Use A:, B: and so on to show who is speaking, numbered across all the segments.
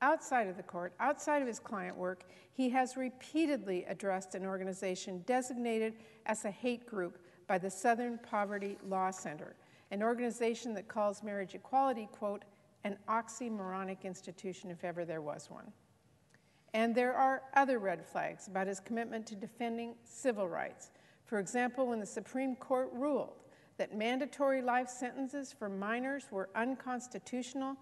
A: Outside of the court, outside of his client work, he has repeatedly addressed an organization designated as a hate group by the Southern Poverty Law Center, an organization that calls marriage equality, quote, an oxymoronic institution if ever there was one. And there are other red flags about his commitment to defending civil rights. For example, when the Supreme Court ruled that mandatory life sentences for minors were unconstitutional,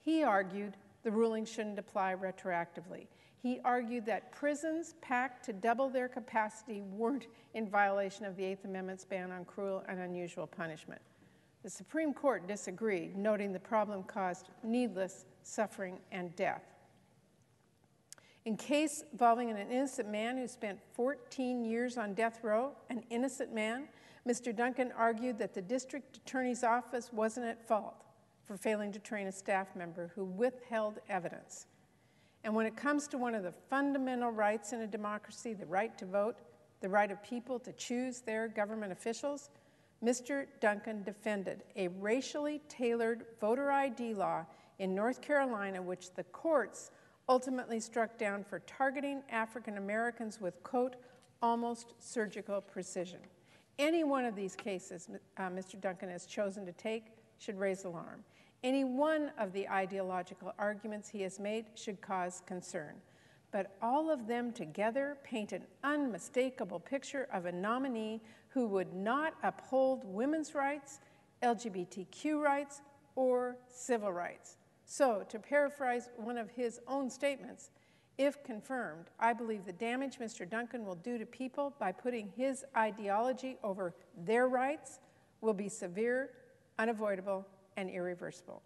A: he argued the ruling shouldn't apply retroactively. He argued that prisons packed to double their capacity weren't in violation of the Eighth Amendment's ban on cruel and unusual punishment. The Supreme Court disagreed, noting the problem caused needless suffering and death. In case involving an innocent man who spent 14 years on death row, an innocent man, Mr. Duncan argued that the district attorney's office wasn't at fault for failing to train a staff member who withheld evidence. And when it comes to one of the fundamental rights in a democracy, the right to vote, the right of people to choose their government officials, Mr. Duncan defended a racially tailored voter ID law in North Carolina, which the courts ultimately struck down for targeting African Americans with, quote, almost surgical precision. Any one of these cases Mr. Duncan has chosen to take should raise alarm. Any one of the ideological arguments he has made should cause concern. But all of them together paint an unmistakable picture of a nominee who would not uphold women's rights, LGBTQ rights, or civil rights. So, to paraphrase one of his own statements, if confirmed, I believe the damage Mr. Duncan will do to people by putting his ideology over their rights will be severe, unavoidable, and irreversible.